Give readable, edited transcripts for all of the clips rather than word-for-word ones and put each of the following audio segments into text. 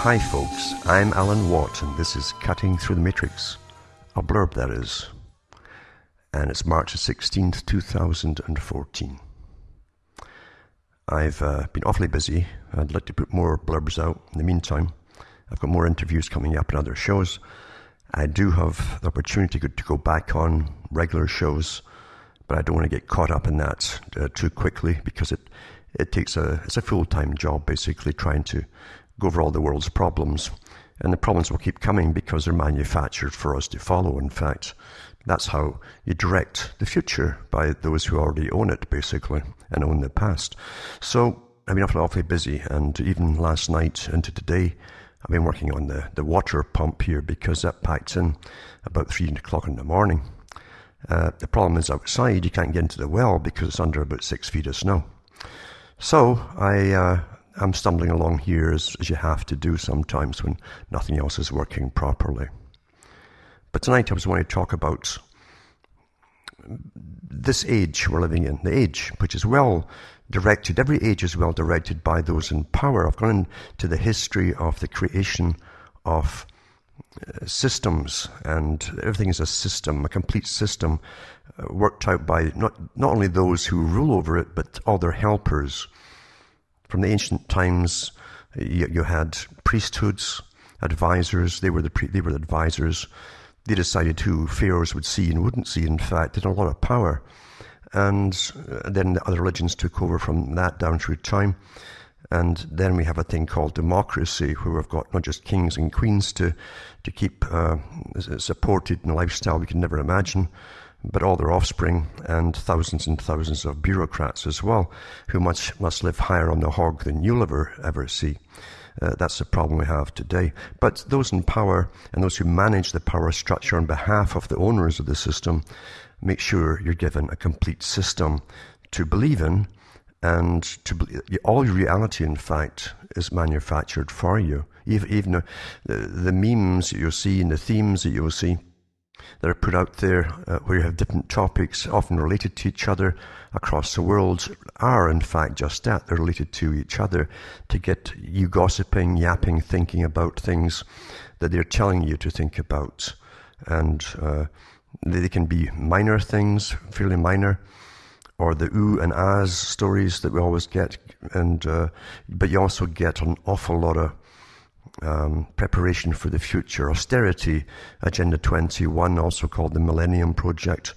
Hi folks, I'm Alan Watt and this is Cutting Through the Matrix, a blurb that is, and it's March 16th, 2014. I've been awfully busy. I'd like to put more blurbs out. In the meantime, I've got more interviews coming up in other shows. I do have the opportunity to go back on regular shows, but I don't want to get caught up in that too quickly because it takes it's a full-time job basically trying to go over all the world's problems. And the problems will keep coming because they're manufactured for us to follow. In fact, that's how you direct the future, by those who already own it, basically, and own the past. So I've been awfully busy, and even last night into today, I've been working on the water pump here because that packed in about 3 o'clock in the morning. The problem is outside, you can't get into the well because it's under about 6 feet of snow. So I'm stumbling along here as you have to do sometimes when nothing else is working properly. But tonight I was wanting to talk about this age we're living in, the age which is well directed. Every age is well directed by those in power. I've gone into the history of the creation of systems, and everything is a system, a complete system worked out by not only those who rule over it, but all their helpers. From the ancient times, you had priesthoods, advisors. They were the advisors. They decided who pharaohs would see and wouldn't see. In fact, they had a lot of power. And then the other religions took over from that down through time. And then we have a thing called democracy, where we've got not just kings and queens to keep supported in a lifestyle we can never imagine, but all their offspring and thousands of bureaucrats as well, who must live higher on the hog than you'll ever see. That's the problem we have today. But those in power and those who manage the power structure on behalf of the owners of the system make sure you're given a complete system to believe in, and all your reality, in fact, is manufactured for you. Even the memes that you'll see and the themes that you'll see that are put out there, where you have different topics often related to each other across the world, are in fact just that. They're related to each other to get you gossiping, yapping, thinking about things that they're telling you to think about. And they can be minor things, fairly minor, or the ooh and ahs stories that we always get. But you also get an awful lot of preparation for the future. Austerity, Agenda 21, also called the Millennium Project,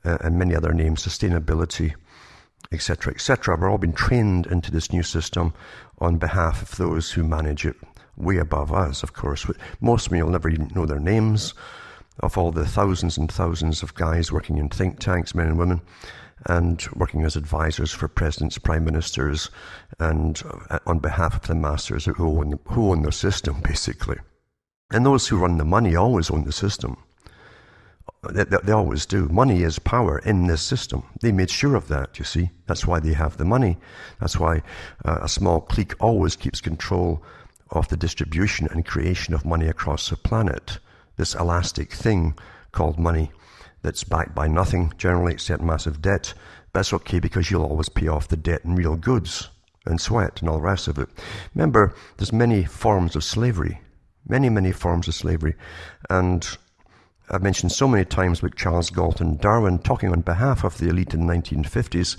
and many other names, sustainability, etc., etc. We're all been trained into this new system on behalf of those who manage it way above us, of course. Most of me will never even know their names, of all the thousands and thousands of guys working in think tanks, men and women, and working as advisors for presidents, prime ministers, and on behalf of the masters who own the system, basically. And those who run the money always own the system. They always do. Money is power in this system. They made sure of that, you see. That's why they have the money. That's why a small clique always keeps control of the distribution and creation of money across the planet. This elastic thing called money, that's backed by nothing, generally, except massive debt. But that's okay because you'll always pay off the debt in real goods and sweat and all the rest of it. Remember, there's many forms of slavery. Many forms of slavery. And I've mentioned so many times with Charles Galton Darwin talking on behalf of the elite in the 1950s,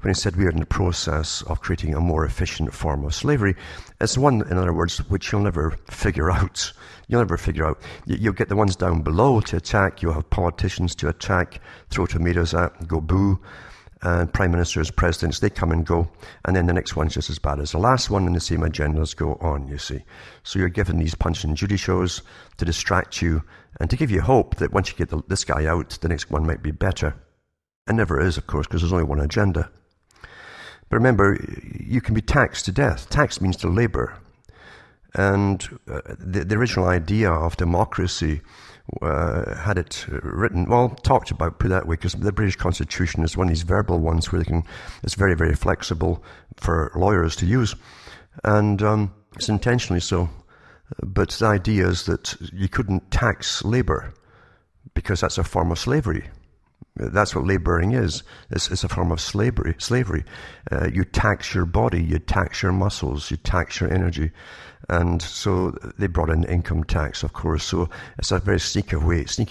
when he said we are in the process of creating a more efficient form of slavery. It's one, in other words, which you'll never figure out. You'll never figure out. You'll get the ones down below to attack. You'll have politicians to attack, throw tomatoes at, go boo. And prime ministers, presidents, they come and go. And then the next one's just as bad as the last one, and the same agendas go on, you see. So you're given these Punch and Judy shows to distract you and to give you hope that once you get this guy out, the next one might be better. It never is, of course, because there's only one agenda. But remember, you can be taxed to death. Tax means to labor. And the original idea of democracy had it written, talked about, put that way, because the British Constitution is one of these verbal ones where it's very, very flexible for lawyers to use. And it's intentionally so. But the idea is that you couldn't tax labor because that's a form of slavery. That's what laboring is. It's a form of slavery. You tax your body, you tax your muscles, you tax your energy. And so they brought in income tax, of course. So it's a very sneaky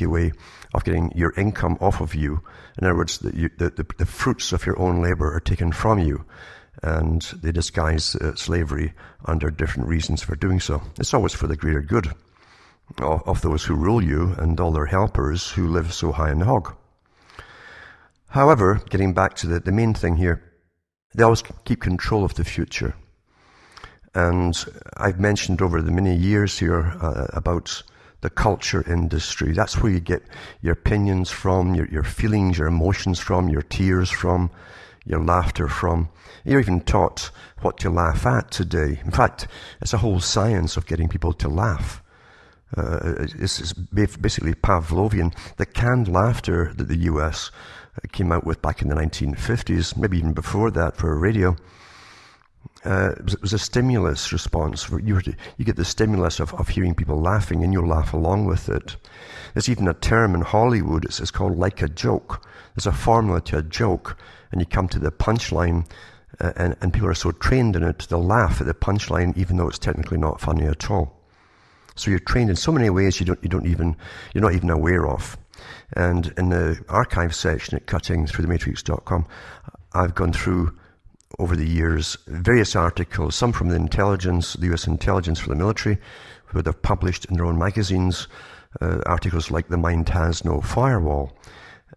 way of getting your income off of you. In other words, the fruits of your own labor are taken from you. And they disguise slavery under different reasons for doing so. It's always for the greater good of those who rule you and all their helpers who live so high in the hog. However, getting back to the main thing here, they always keep control of the future. And I've mentioned over the many years here about the culture industry. That's where you get your opinions from, your feelings, your emotions from, your tears from, your laughter from. You're even taught what to laugh at today. In fact, it's a whole science of getting people to laugh. It's basically Pavlovian. The canned laughter that the US came out with back in the 1950s, maybe even before that for radio, it was a stimulus response. You get the stimulus of hearing people laughing, and you'll laugh along with it. There's even a term in Hollywood, it's called like a joke. There's a formula to a joke, and you come to the punchline, and people are so trained in it, they'll laugh at the punchline even though it's technically not funny at all. So you're trained in so many ways you're not even aware of. And in the archive section at cuttingthroughthematrix.com, I've gone through over the years various articles, some from the intelligence, the US intelligence for the military, who they've published in their own magazines, articles like "The Mind Has No Firewall"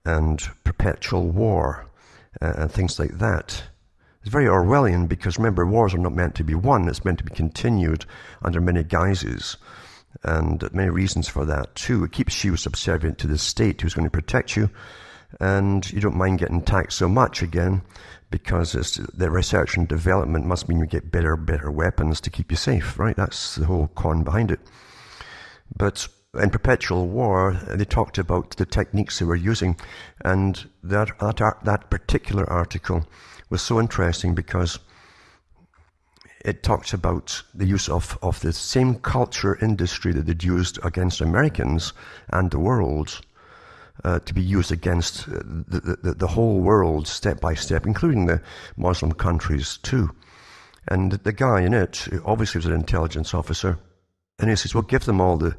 and "Perpetual War," and things like that. It's very Orwellian because, remember, wars are not meant to be won. It's meant to be continued under many guises, and many reasons for that too. It keeps you subservient to the state who's going to protect you, and you don't mind getting taxed so much again because the research and development must mean you get better weapons to keep you safe, right? That's the whole con behind it. But in Perpetual War, they talked about the techniques they were using, and that particular article was so interesting because it talks about the use of the same culture industry that they'd used against Americans and the world, to be used against the whole world step by step, including the Muslim countries too. And the guy in it obviously was an intelligence officer, and he says, well, give them all the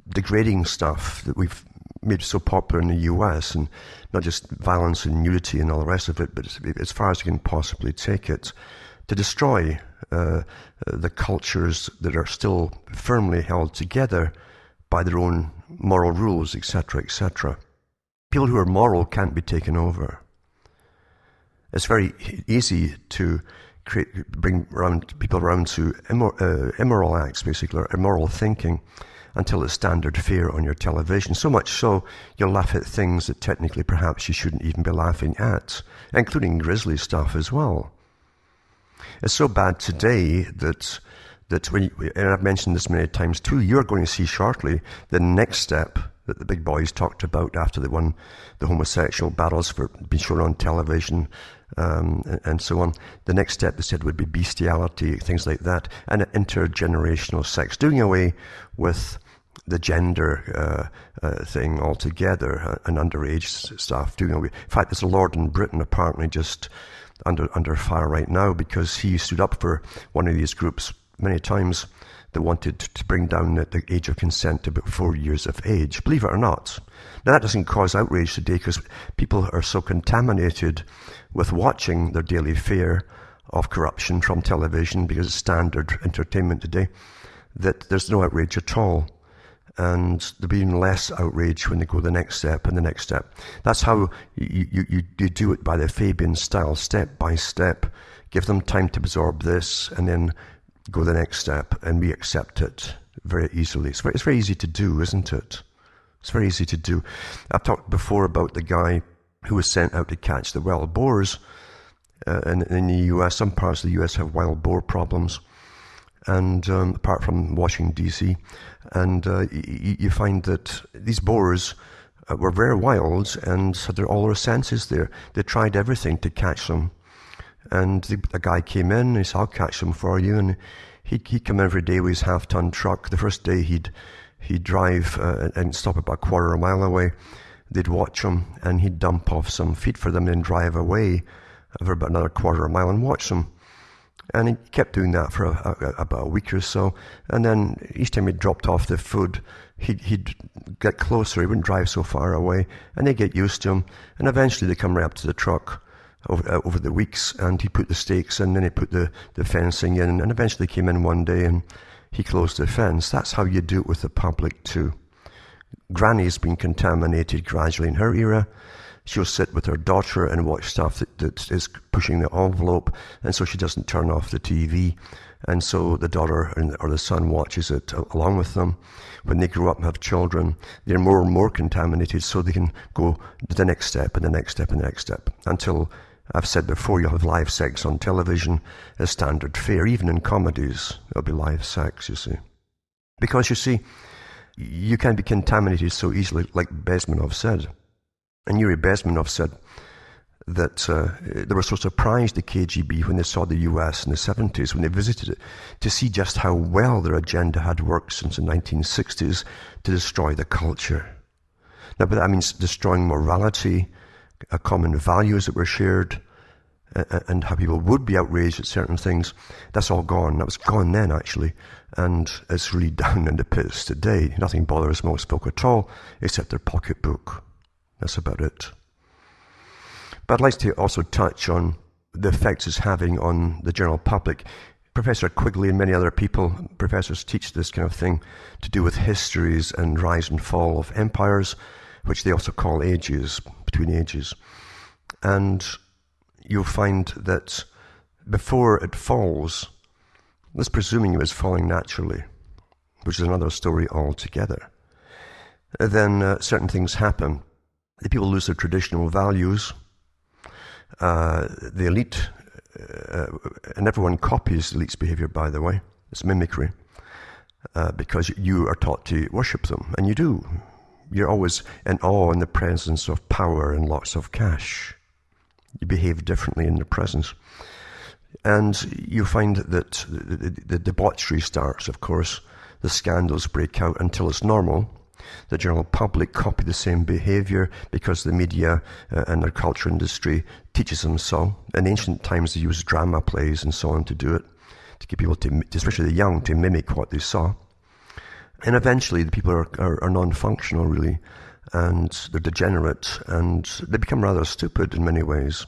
degrading stuff that we've made so popular in the US, and not just violence and nudity and all the rest of it, but as far as you can possibly take it, to destroy the cultures that are still firmly held together by their own moral rules, etc., etc. People who are moral can't be taken over. It's very easy to bring people around to immoral acts, basically, or immoral thinking, until it's standard fare on your television. So much so, you'll laugh at things that technically perhaps you shouldn't even be laughing at, including grisly stuff as well. It's so bad today that and I've mentioned this many times too, you're going to see shortly the next step that the big boys talked about after they won the homosexual battles for being shown on television, and so on. The next step, they said, would be bestiality, things like that, and intergenerational sex, doing away with the gender thing altogether, and underage stuff, doing away. In fact, there's a lord in Britain apparently just under fire right now because he stood up for one of these groups many times that wanted to bring down the age of consent to about 4 years of age, believe it or not. Now, that doesn't cause outrage today because people are so contaminated with watching their daily fare of corruption from television, because it's standard entertainment today, that there's no outrage at all. And there'll be even less outrage when they go the next step and the next step. That's how you do it, by the Fabian style, step by step. Give them time to absorb this, and then go the next step, and we accept it very easily. It's very easy to do, isn't it? It's very easy to do. I've talked before about the guy who was sent out to catch the wild boars. In the US, some parts of the US have wild boar problems, and apart from Washington, D.C., and you find that these boars were very wild and had all their senses there. They tried everything to catch them. And the guy came in, he said, I'll catch them for you. And he'd come every day with his half-ton truck. The first day he'd drive and stop about a quarter of a mile away. they'd watch him, and he'd dump off some feed for them and drive away for about another quarter of a mile and watch them. And he kept doing that for about a week or so. And then each time he dropped off the food, he'd get closer. He wouldn't drive so far away. And they'd get used to him. And eventually they come right up to the truck over the weeks. And he put the stakes in, and he put the fencing in. And eventually he came in one day and he closed the fence. That's how you do it with the public too. Granny's been contaminated gradually in her era. She'll sit with her daughter and watch stuff that is pushing the envelope, and so she doesn't turn off the TV. And so the daughter or the son watches it along with them. When they grow up and have children, they're more and more contaminated, so they can go to the next step and the next step and the next step. Until, I've said before, you'll have live sex on television as standard fare. Even in comedies, there'll be live sex, you see. Because, you see, you can be contaminated so easily, like Bezmenov said. And Yuri Bezmenov said that they were so surprised, the KGB, when they saw the US in the 70s, when they visited it, to see just how well their agenda had worked since the 1960s to destroy the culture. Now, but that means destroying morality, common values that were shared, and how people would be outraged at certain things. That's all gone. That was gone then, actually. And it's really down in the pits today. Nothing bothers most folk at all, except their pocketbook. That's about it. But I'd like to also touch on the effects it's having on the general public. Professor Quigley and many other professors teach this kind of thing to do with histories and rise and fall of empires, which they also call ages, between ages. And you'll find that before it falls, let's presuming it was falling naturally, which is another story altogether, then certain things happen. The people lose their traditional values. The elite, and everyone copies the elite's behavior, by the way. It's mimicry. Because you are taught to worship them, and you do. You're always in awe in the presence of power and lots of cash. You behave differently in their presence. And you find that the debauchery starts, of course. The scandals break out until it's normal. The general public copy the same behavior because the media and their culture industry teaches them so. In ancient times, they used drama plays and so on to do it, to get people, especially the young, to mimic what they saw. And eventually, the people are non-functional, really, and they're degenerate, and they become rather stupid in many ways.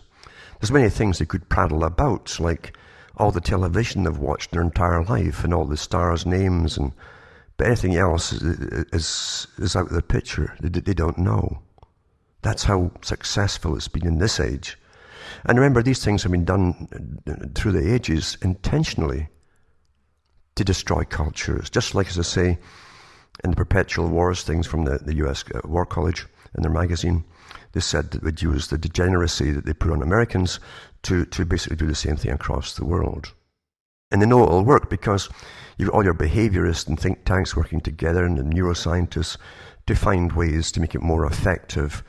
There's many things they could prattle about, like all the television they've watched their entire life, and all the stars' names, but anything else is out of the picture. They don't know. That's how successful it's been in this age. And remember, these things have been done through the ages intentionally to destroy cultures. Just like, as I say, in the Perpetual Wars things from the US War College in their magazine, they said that they'd use the degeneracy that they put on Americans to basically do the same thing across the world. And they know it'll work because you've all your behaviorists and think tanks working together and the neuroscientists to find ways to make it more effective.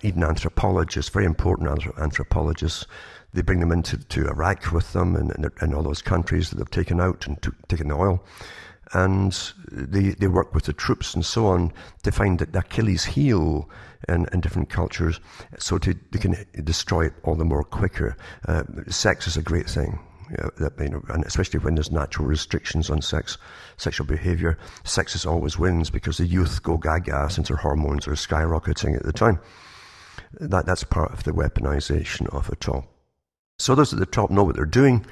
Even anthropologists, very important anthropologists, they bring them into Iraq with them and all those countries that they've taken out and taken the oil. And they work with the troops and so on to find the Achilles heel in different cultures so they can destroy it all the more quicker. Sex is a great thing. And especially when there's natural restrictions on sexual behavior, sex always wins because the youth go gaga since their hormones are skyrocketing at the time. That's part of the weaponization of it all. So those at the top know what they're doing,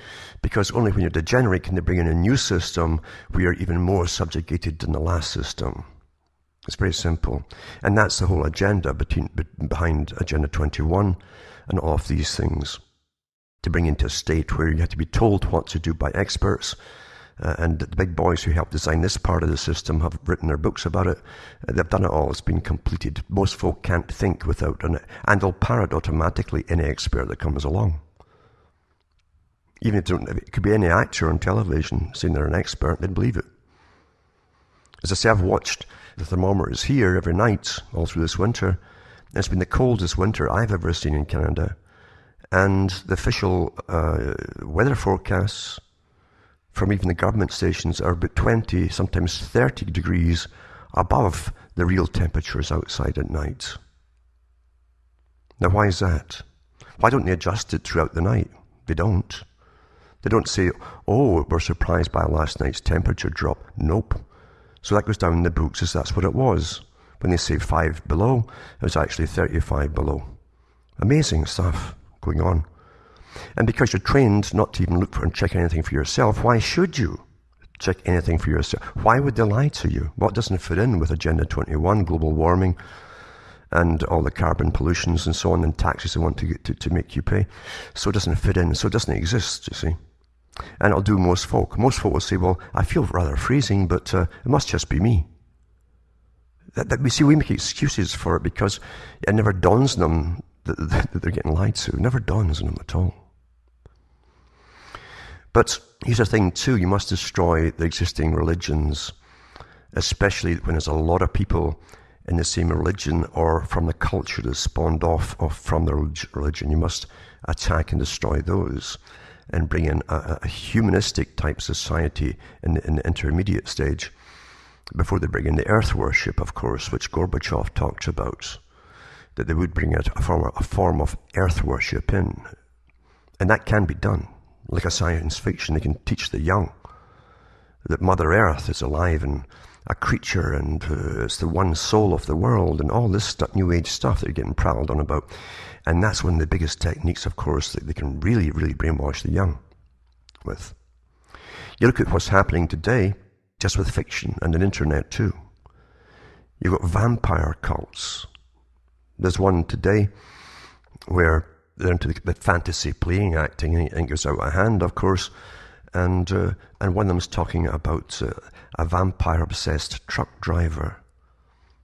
because only when you're degenerate can they bring in a new system where you're even more subjugated than the last system. It's very simple. And that's the whole agenda behind Agenda 21 and all of these things. To bring into a state where you have to be told what to do by experts. And the big boys who helped design this part of the system have written their books about it. They've done it all. It's been completed. Most folk can't think without it. And they'll parrot automatically any expert that comes along. Even if it could be any actor on television saying they're an expert, they'd believe it. As I say, I've watched the thermometers here every night all through this winter. And it's been the coldest winter I've ever seen in Canada. And the official weather forecasts from even the government stations are about 20, sometimes 30 degrees above the real temperatures outside at night. Now, why is that? Why don't they adjust it throughout the night? They don't. They don't say, oh, we're surprised by last night's temperature drop. Nope. So that goes down in the books as that's what it was. When they say 5 below, it was actually 35 below. Amazing stuff going on. And because you're trained not to even look for and check anything for yourself, why should you check anything for yourself? Why would they lie to you? What doesn't fit in with Agenda 21, global warming, and all the carbon pollutions and so on, and taxes they want to make you pay? So it doesn't fit in, so it doesn't exist, you see. And it'll do most folk. Most folk will say, well, I feel rather freezing, but it must just be me. We make excuses for it because it never dawns on them that they're getting lied to. It never dawns on them at all. But here's the thing too, you must destroy the existing religions, especially when there's a lot of people in the same religion or from the culture that spawned off from the religion. You must attack and destroy those and bring in a humanistic type society in the intermediate stage before they bring in the earth worship, of course, which Gorbachev talked about, that they would bring a form of earth worship in. And that can be done. Like a science fiction, they can teach the young that Mother Earth is alive and a creature and it's the one soul of the world and all this new age stuff that they're getting prattled on about. And that's one of the biggest techniques, of course, that they can really, really brainwash the young with. You look at what's happening today, just with fiction and the internet too. You've got vampire cults. There's one today where they're into the fantasy playing acting, and it goes out of hand, of course. And one of them's talking about a vampire-obsessed truck driver.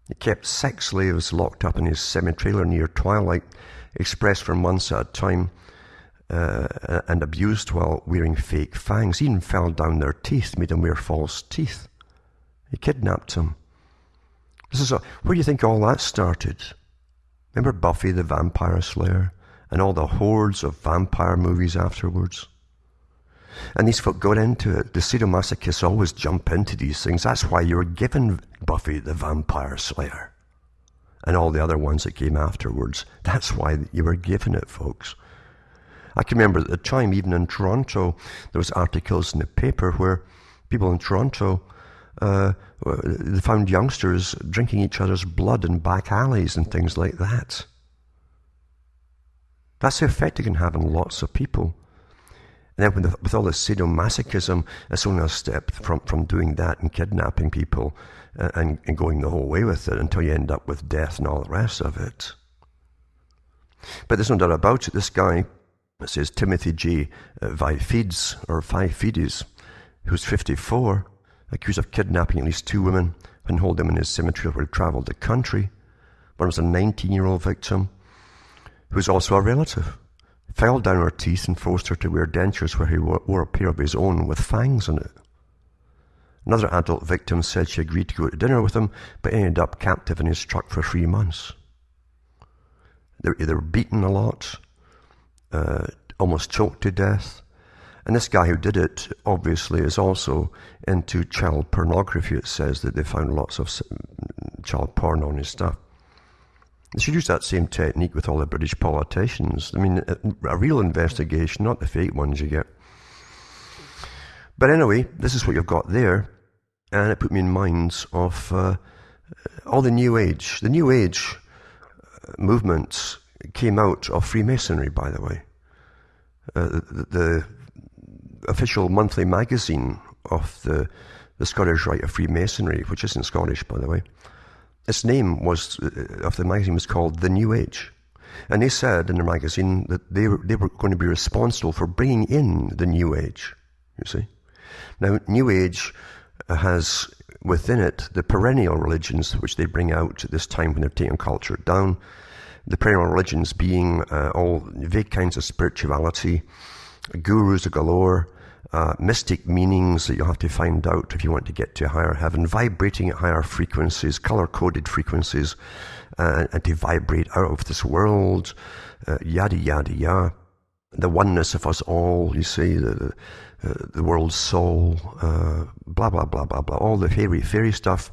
He kept sex slaves locked up in his semi-trailer near Twilight Express for months at a time, and abused while wearing fake fangs. He even fell down their teeth, made them wear false teeth. He kidnapped him. Where do you think all that started? Remember Buffy the Vampire Slayer? And all the hordes of vampire movies afterwards? And these folk got into it. The sadomasochists always jump into these things. That's why you were given Buffy the Vampire Slayer. And all the other ones that came afterwards. That's why you were given it, folks. I can remember at the time, even in Toronto, there was articles in the paper where people in Toronto, they found youngsters drinking each other's blood in back alleys and things like that. That's the effect it can have on lots of people. And then with all this sadomasochism, it's only a step from doing that and kidnapping people and going the whole way with it until you end up with death and all the rest of it. But there's no doubt about it. This guy, it says Timothy J. Fides, who's 54, accused of kidnapping at least 2 women and hold them in his cemetery where he traveled the country. One was a 19-year-old victim, who's also a relative, fell down her teeth and forced her to wear dentures where he wore a pair of his own with fangs in it. Another adult victim said she agreed to go to dinner with him, but ended up captive in his truck for 3 months. They were beaten a lot, almost choked to death. And this guy who did it, obviously, is also into child pornography. It says that they found lots of child porn on his stuff. They should use that same technique with all the British politicians. I mean, a real investigation, not the fake ones you get. But anyway, this is what you've got there. And it put me in mind of all the New Age. The New Age movement came out of Freemasonry, by the way. The official monthly magazine of the Scottish Rite of Freemasonry, which isn't Scottish, by the way, its name of the magazine was called The New Age. And they said in the magazine that they were going to be responsible for bringing in the New Age, you see. Now, New Age has within it the perennial religions which they bring out at this time when they're taking culture down. The perennial religions being all vague kinds of spirituality, gurus galore, mystic meanings that you have to find out if you want to get to a higher heaven, vibrating at higher frequencies, color-coded frequencies, and to vibrate out of this world, yada, yada, yada. The oneness of us all, you see, the world's soul, blah, blah, blah, blah, blah, all the fairy stuff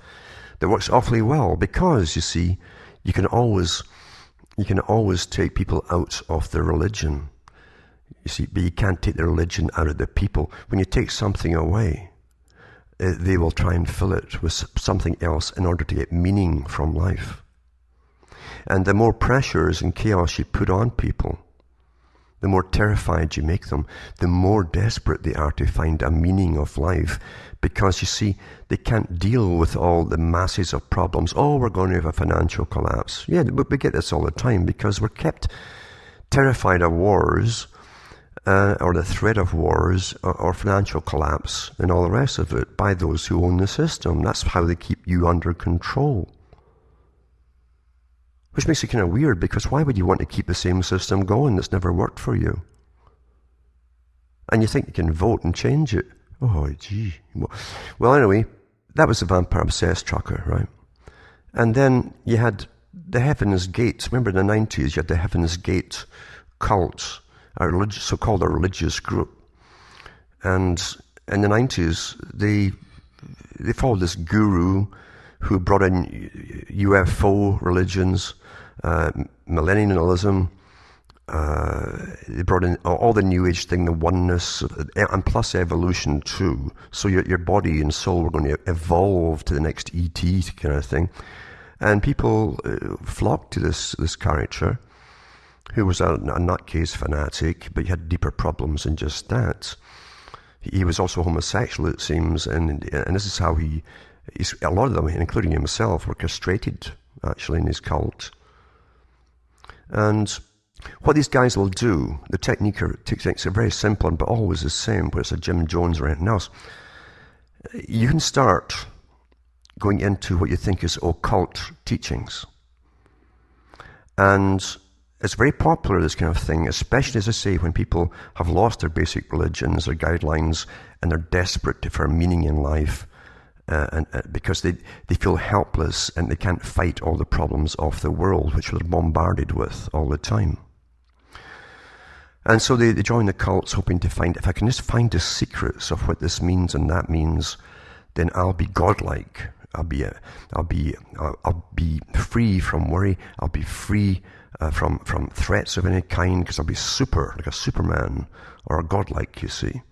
that works awfully well because, you see, you can always You can always take people out of their religion. You see, but you can't take the religion out of the people. When you take something away, they will try and fill it with something else in order to get meaning from life. And the more pressures and chaos you put on people, the more terrified you make them, the more desperate they are to find a meaning of life. Because you see, they can't deal with all the masses of problems. Oh, we're going to have a financial collapse. Yeah, we get this all the time because we're kept terrified of wars, or the threat of wars, or financial collapse, and all the rest of it by those who own the system. That's how they keep you under control. Which makes it kind of weird, because why would you want to keep the same system going that's never worked for you? And you think you can vote and change it. Oh, gee. Well, anyway, that was the vampire obsessed trucker, right? And then you had the Heaven's Gate. Remember in the 90s, you had the Heaven's Gate cult, so-called a religious group. And in the 90s, they followed this guru who brought in UFO religions, millennialism. They brought in all the New Age thing, the oneness, and plus evolution too. So your body and soul were going to evolve to the next ET kind of thing. And people flocked to this character, who was a nutcase fanatic, but he had deeper problems than just that. He was also homosexual, it seems, and this is how a lot of them, including himself, were castrated, actually, in his cult. And what these guys will do, the techniques are very simple, but always the same, whether it's a Jim Jones or anything else. You can start going into what you think is occult teachings. And it's very popular, this kind of thing, especially, as I say, when people have lost their basic religions or guidelines and they're desperate for meaning in life, and because they feel helpless and they can't fight all the problems of the world, which they're bombarded with all the time. And so they join the cults, hoping to find, if I can just find the secrets of what this means and that means, then I'll be godlike. I'll be free from worry. I'll be free from threats of any kind, because I'll be like a Superman or a godlike, you see.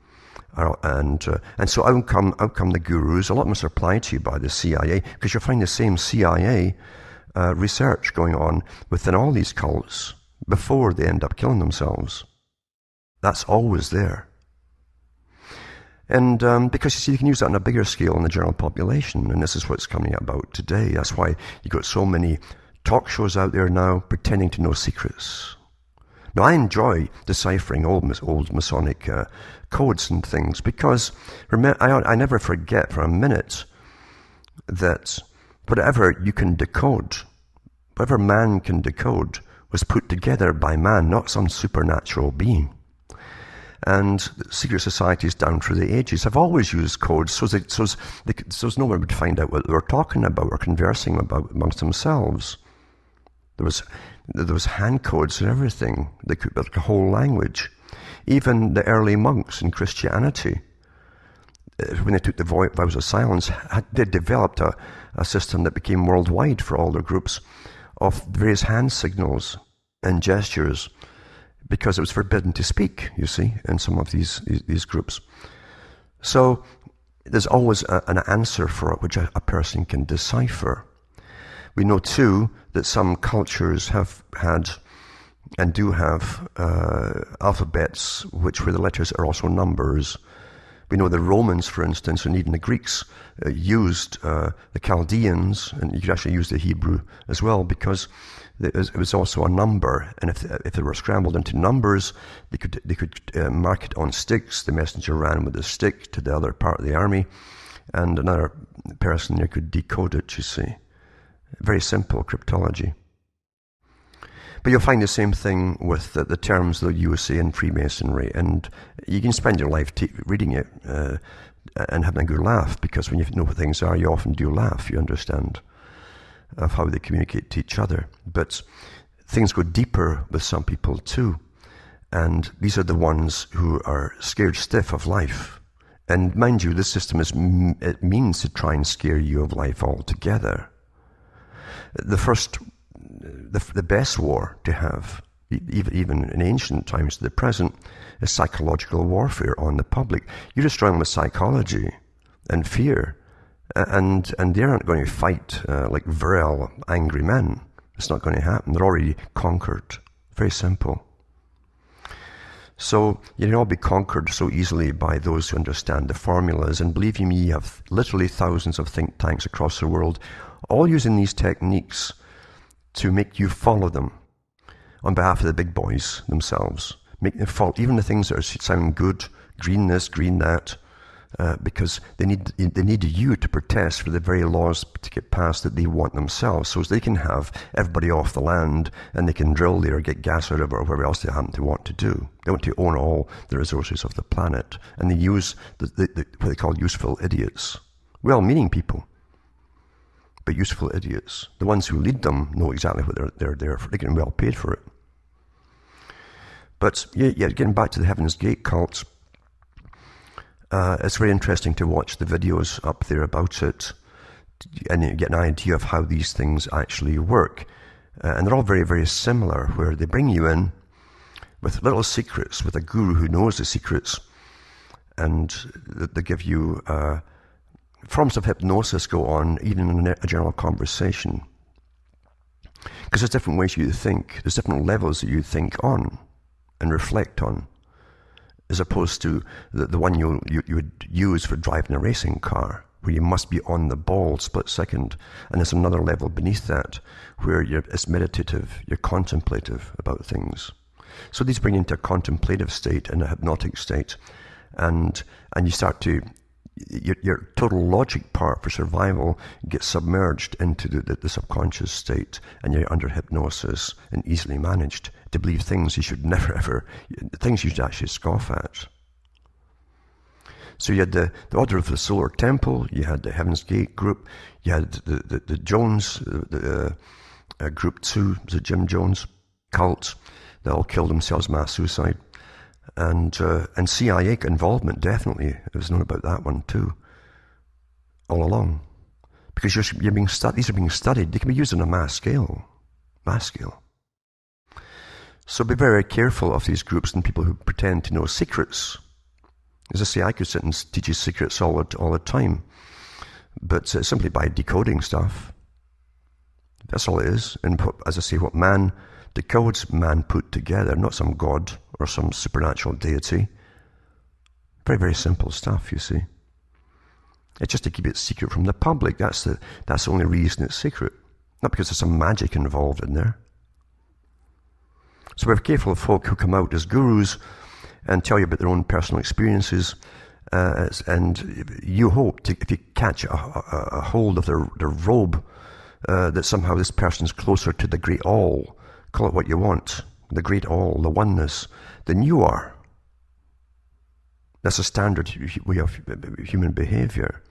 And so out come the gurus. A lot of them are supplied to you by the CIA, because you'll find the same CIA research going on within all these cults before they end up killing themselves. That's always there. And because you see, you can use that on a bigger scale in the general population, and this is what's coming about today. That's why you've got so many talk shows out there now pretending to know secrets. Now, I enjoy deciphering old Masonic codes and things, because I never forget for a minute that whatever you can decode, whatever man can decode, was put together by man, not some supernatural being. And secret societies down through the ages have always used codes so no one would find out what they were talking about or conversing about amongst themselves. There was hand codes and everything. They could build a whole language. Even the early monks in Christianity, when they took the vows of silence, they developed a system that became worldwide for all their groups of various hand signals and gestures, because it was forbidden to speak, you see, in some of these groups. So there's always an answer for it which a person can decipher. We know too that some cultures have had and do have alphabets where the letters are also numbers. We know the Romans, for instance, and even the Greeks used the Chaldeans, and you could actually use the Hebrew as well, because it was also a number, and if they were scrambled into numbers, they could mark it on sticks. The messenger ran with the stick to the other part of the army, and another person there could decode it, you see. Very simple cryptology. But you'll find the same thing with the terms that you say in Freemasonry, and you can spend your life reading it and having a good laugh, because when you know what things are, you often do laugh, you understand, of how they communicate to each other. But things go deeper with some people too, and these are the ones who are scared stiff of life. And mind you, this system means to try and scare you of life altogether. The first the best war to have, even in ancient times to the present, is psychological warfare on the public. You destroy them with psychology and fear, and they aren't going to fight like virile, angry men. It's not going to happen. They're already conquered. Very simple. So you can all be conquered so easily by those who understand the formulas. And believe me, you have literally thousands of think tanks across the world, all using these techniques to make you follow them on behalf of the big boys themselves. Make them follow even the things that sound good, green this, green that, because they need you to protest for the very laws to get passed that they want themselves, so they can have everybody off the land and they can drill there, get gas out of it, or whatever else they happen to want to do. They want to own all the resources of the planet, and they use what they call useful idiots. Well-meaning people, but useful idiots. The ones who lead them know exactly what they're there for. They're getting well paid for it. But yeah, getting back to the Heaven's Gate cult, it's very interesting to watch the videos up there about it, and you get an idea of how these things actually work. And they're all very, very similar, where they bring you in with little secrets, with a guru who knows the secrets, and they give you forms of hypnosis go on, even in a general conversation. Because there's different ways you think, there's different levels that you think on and reflect on, as opposed to the one you would use for driving a racing car, where you must be on the ball split second. And there's another level beneath that, where it's meditative, you're contemplative about things. So these bring you into a contemplative state and a hypnotic state, and you start to, your total logic part for survival gets submerged into the subconscious state, and you're under hypnosis and easily managed to believe things you should never ever, things you should actually scoff at. So you had the Order of the Solar Temple, you had the Heaven's Gate group, you had the Jones, group 2, the Jim Jones cult, they all killed themselves, mass suicide. And CIA involvement, definitely. It was known about that one too, all along. Because you're being these are being studied. They can be used on a mass scale. So be very, very careful of these groups and people who pretend to know secrets. As I say, I could sit and teach you secrets all the time, but simply by decoding stuff. That's all it is. And as I say, what man decodes, man put together, not some god or some supernatural deity. Very, very simple stuff, you see. It's just to keep it secret from the public. That's the only reason it's secret. Not because there's some magic involved in there. So we're careful of folk who come out as gurus and tell you about their own personal experiences, and you hope to, if you catch a hold of their robe, that somehow this person's closer to the great all. Call it what you want, the great all, the oneness, than you are. That's a standard way of human behavior.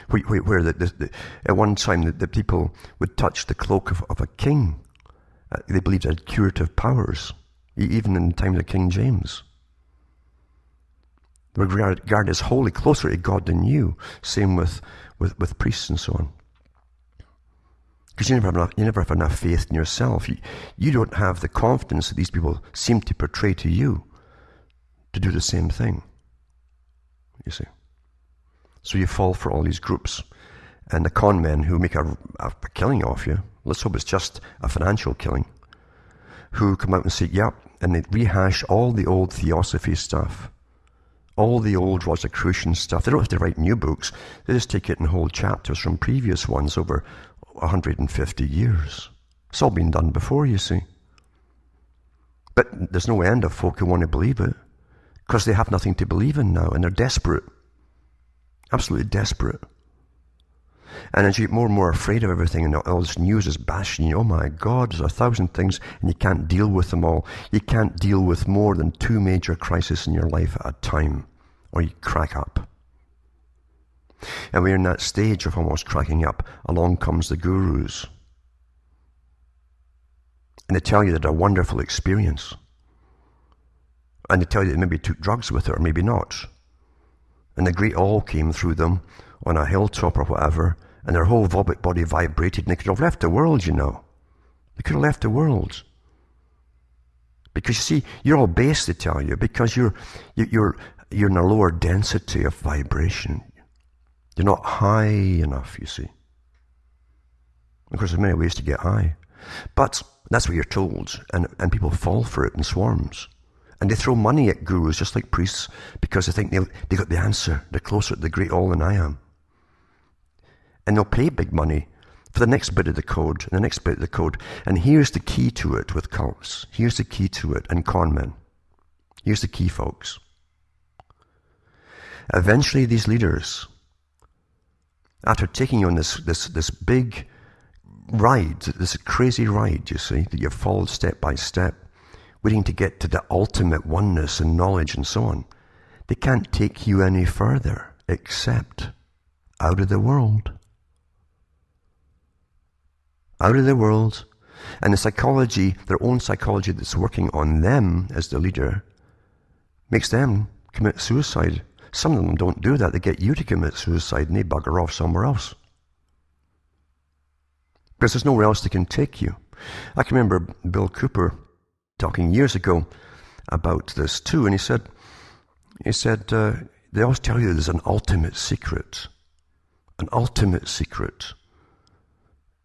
Where at one time the people would touch the cloak of a king. They believed it had curative powers, even in the time of King James. They were regarded as wholly closer to God than you. Same with priests and so on. Because you never have enough faith in yourself. You don't have the confidence that these people seem to portray to you to do the same thing, you see. So you fall for all these groups and the con men who make a killing off you. Let's hope it's just a financial killing. Who come out and say, yep, and they rehash all the old theosophy stuff, all the old Rosicrucian stuff. They don't have to write new books. They just take it and hold chapters from previous ones over 150 years. It's all been done before, you see. But there's no end of folk who want to believe it, because they have nothing to believe in now, and they're desperate. Absolutely desperate. And as you get more and more afraid of everything, and all this news is bashing you, oh my God, there's 1,000 things, and you can't deal with them all. You can't deal with more than 2 major crises in your life at a time, or you crack up. And we're in that stage of almost cracking up. Along comes the gurus. And they tell you that a wonderful experience. And they tell you they maybe took drugs with it, or maybe not. And the great all came through them on a hilltop or whatever, and their whole body vibrated, and they could have left the world, you know. They could have left the world. Because you see, you're all base, they tell you, because you're in a lower density of vibration. You're not high enough, you see. Of course, there's many ways to get high. But that's what you're told, and people fall for it in swarms. And they throw money at gurus just like priests because they think they got the answer. They're closer to the great all than I am. And they'll pay big money for the next bit of the code, and the next bit of the code. And here's the key to it with cults. Here's the key to it, and con men. Here's the key, folks. Eventually, these leaders, after taking you on this big ride, this crazy ride, you see, that you've followed step by step, waiting to get to the ultimate oneness and knowledge and so on, they can't take you any further except out of the world. Out of the world. And the psychology, their own psychology that's working on them as the leader, makes them commit suicide. Some of them don't do that. They get you to commit suicide and they bugger off somewhere else. Because there's nowhere else they can take you. I can remember Bill Cooper talking years ago about this too, and he said, they always tell you there's an ultimate secret. An ultimate secret.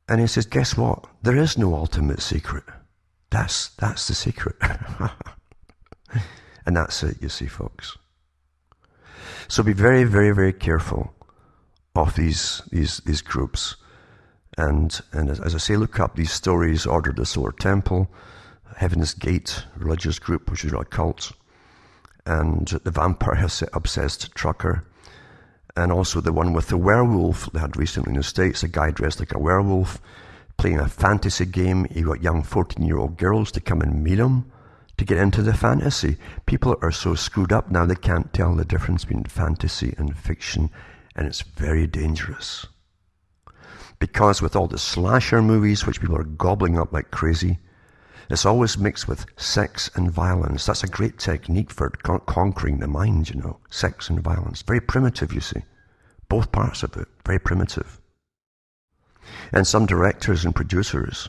And he says, guess what? There is no ultimate secret. That's the secret. And that's it, you see, folks. So be very, very, very careful of these groups. And as I say, look up these stories, Order of the Solar Temple, Heaven's Gate, religious group, which is a cult, and the vampire obsessed trucker, and also the one with the werewolf they had recently in the States, a guy dressed like a werewolf, playing a fantasy game. He got young 14-year-old girls to come and meet him to get into the fantasy. People are so screwed up now they can't tell the difference between fantasy and fiction, and it's very dangerous. Because with all the slasher movies, which people are gobbling up like crazy, it's always mixed with sex and violence. That's a great technique for conquering the mind, you know. Sex and violence. Very primitive, you see. Both parts of it. Very primitive. And some directors and producers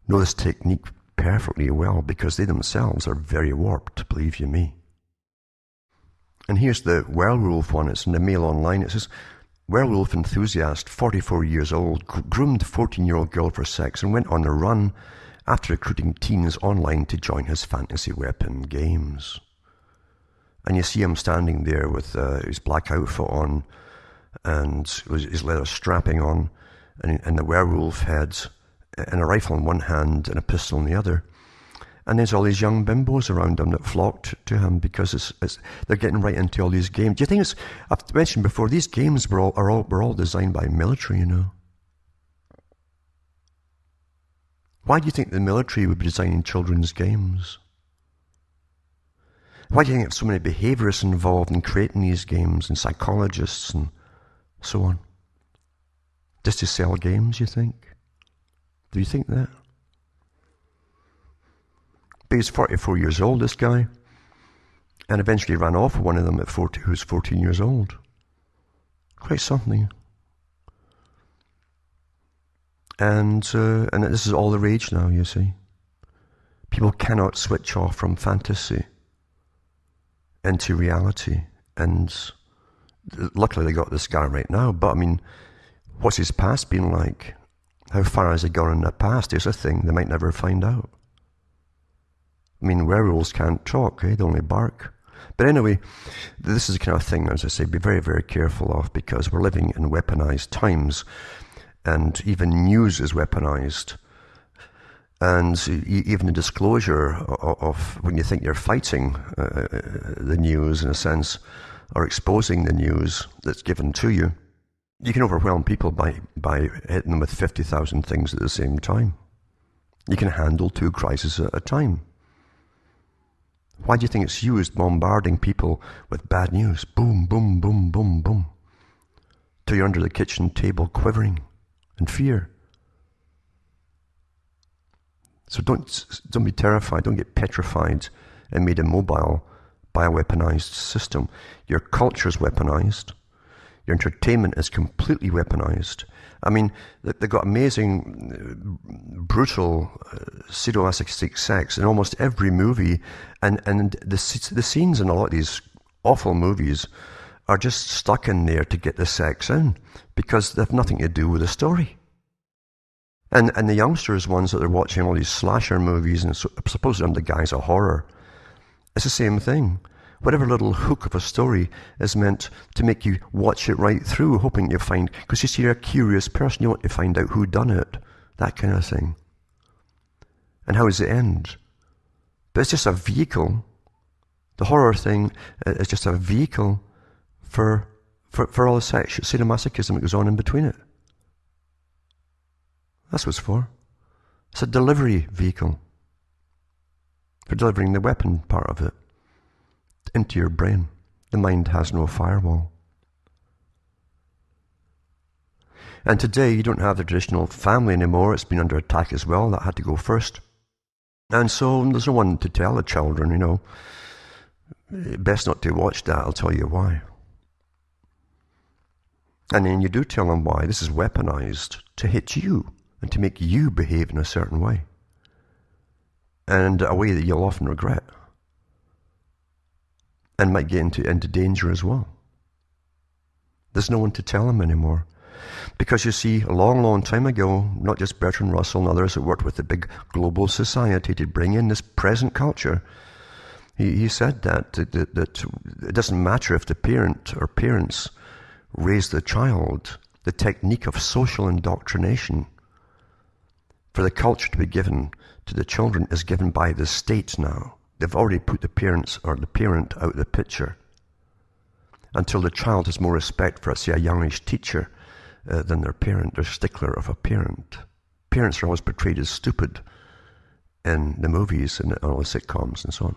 know this technique perfectly well because they themselves are very warped, believe you me. And here's the werewolf one. It's in the Mail Online. It says, werewolf enthusiast, 44 years old, groomed 14-year-old girl for sex and went on a run after recruiting teens online to join his fantasy weapon games. And you see him standing there with his black outfit on and his leather strapping on, and the werewolf head, and a rifle in one hand and a pistol in the other. And there's all these young bimbos around him that flocked to him because they're getting right into all these games. Do you think I've mentioned before, these games were all designed by military, you know? Why do you think the military would be designing children's games? Why do you think there's so many behaviorists involved in creating these games, and psychologists and so on? Just to sell games, you think? Do you think that? But he's 44 years old, this guy, and eventually ran off with one of them at 40, who's 14 years old. Quite something. And this is all the rage now, you see. People cannot switch off from fantasy into reality. And luckily they got this guy right now. But I mean, what's his past been like? How far has he gone in the past? Is a thing they might never find out. I mean, werewolves can't talk, eh? They only bark. But anyway, this is the kind of thing, as I say, be very, very careful of, because we're living in weaponized times. And even news is weaponized. And even the disclosure of when you think you're fighting the news, in a sense, or exposing the news that's given to you, you can overwhelm people by hitting them with 50,000 things at the same time. You can handle 2 crises at a time. Why do you think it's used bombarding people with bad news? Boom, boom, boom, boom, boom. Till you're under the kitchen table quivering in fear. So don't be terrified, don't get petrified and made immobile by a weaponized system. Your culture's weaponized. Your entertainment is completely weaponized. I mean, they've got amazing, brutal, sadomasochistic sex in almost every movie, and the scenes in a lot of these awful movies are just stuck in there to get the sex in, because they have nothing to do with the story. And the youngsters, ones that are watching all these slasher movies, and supposedly under the guise of horror, it's the same thing. Whatever little hook of a story is meant to make you watch it right through, hoping you find, because you see, you're a curious person, you want to find out who done it, that kind of thing. And how does it end? But it's just a vehicle. The horror thing is just a vehicle for all the sadomasochism that goes on in between it. That's what it's for. It's a delivery vehicle for delivering the weapon part of it into your brain. The mind has no firewall. And today you don't have the traditional family anymore. It's been under attack as well. That had to go first. And so there's no one to tell the children, you know, best not to watch that. I'll tell you why. And then you do tell them why. This is weaponized to hit you and to make you behave in a certain way, and a way that you'll often regret, and might get into danger as well. There's no one to tell them anymore. Because you see, a long, long time ago, not just Bertrand Russell and others that worked with the big global society to bring in this present culture, he said that it doesn't matter if the parent or parents raise the child, the technique of social indoctrination for the culture to be given to the children is given by the state now. They've already put the parents or the parent out of the picture until the child has more respect for, say, a youngish teacher than their parent, their stickler of a parent. Parents are always portrayed as stupid in the movies and all the sitcoms and so on.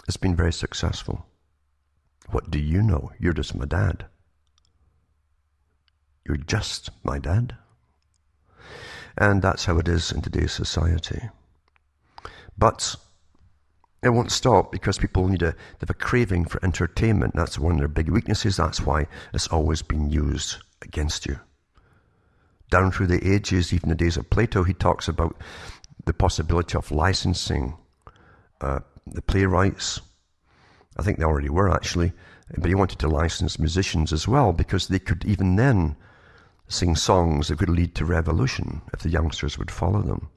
It's been very successful. What do you know? You're just my dad. You're just my dad. And that's how it is in today's society. But it won't stop, because people they have a craving for entertainment. That's one of their big weaknesses. That's why it's always been used against you. Down through the ages, even the days of Plato, he talks about the possibility of licensing the playwrights. I think they already were, actually. But he wanted to license musicians as well, because they could even then sing songs that could lead to revolution if the youngsters would follow them.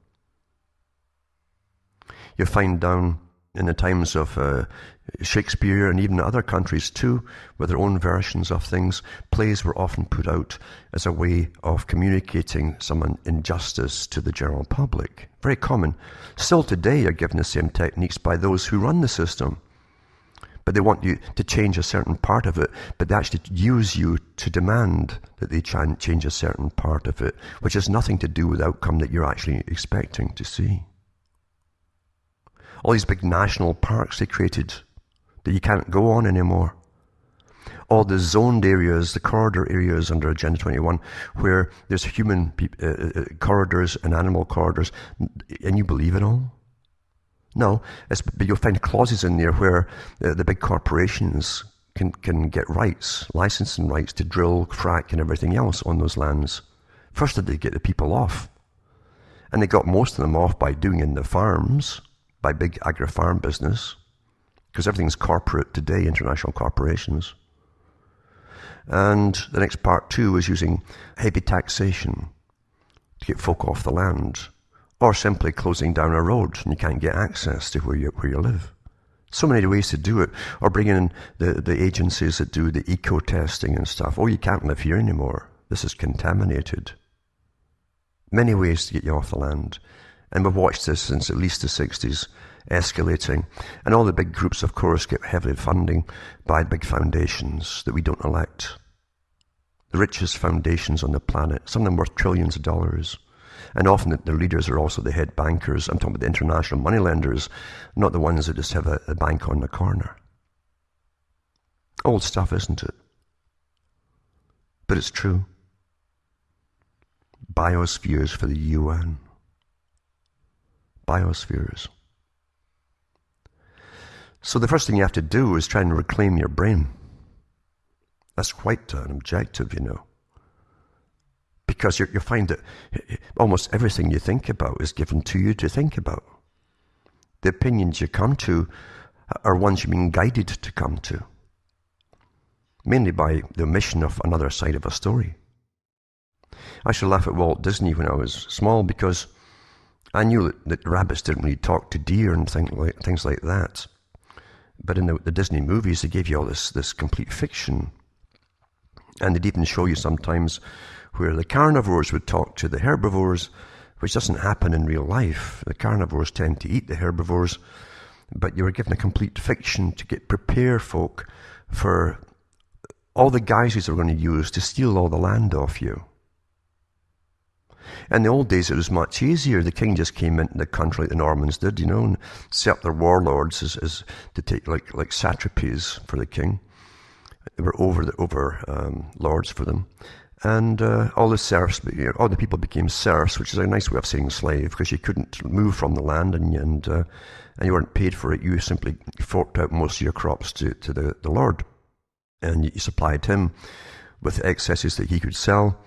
You find down in the times of Shakespeare and even other countries too, with their own versions of things, plays were often put out as a way of communicating some injustice to the general public. Very common. Still today are given the same techniques by those who run the system. But they want you to change a certain part of it, but they actually use you to demand that they change a certain part of it, which has nothing to do with the outcome that you're actually expecting to see. All these big national parks they created that you can't go on anymore. All the zoned areas, the corridor areas under Agenda 21, where there's human corridors and animal corridors, and you believe it all? No, but you'll find clauses in there where the big corporations can get rights, licensing rights to drill, frack, and everything else on those lands. First, did they get the people off? And they got most of them off by doing in the farms, by big agri-farm business, because everything's corporate today, international corporations. And the next part too is using heavy taxation to get folk off the land, or simply closing down a road and you can't get access to where you live. So many ways to do it, or bringing in the agencies that do the eco-testing and stuff. Oh, you can't live here anymore. This is contaminated. Many ways to get you off the land. And we've watched this since at least the 60s, escalating. And all the big groups, of course, get heavily funding by big foundations that we don't elect. The richest foundations on the planet, some of them worth trillions of dollars. And often their leaders are also the head bankers. I'm talking about the international moneylenders, not the ones that just have a bank on the corner. Old stuff, isn't it? But it's true. Biospheres for the UN. Biospheres. So the first thing you have to do is try and reclaim your brain. That's quite an objective, because you find that almost everything you think about is given to you to think about. The opinions you come to are ones you've been guided to come to, mainly by the omission of another side of a story. I used to laugh at Walt Disney when I was small because I knew that rabbits didn't really talk to deer and things like that. But in the Disney movies, they gave you all this complete fiction. And they'd even show you sometimes where the carnivores would talk to the herbivores, which doesn't happen in real life. The carnivores tend to eat the herbivores, but you were given a complete fiction to prepare folk for all the guises they were going to use to steal all the land off you. In the old days, it was much easier. The king just came into the country like the Normans did, and set up their warlords as to take like satrapies for the king. They were over lords for them. And all the serfs, all the people became serfs, which is a nice way of saying slave, because you couldn't move from the land and you weren't paid for it. You simply forked out most of your crops to the lord. And you supplied him with excesses that he could sell.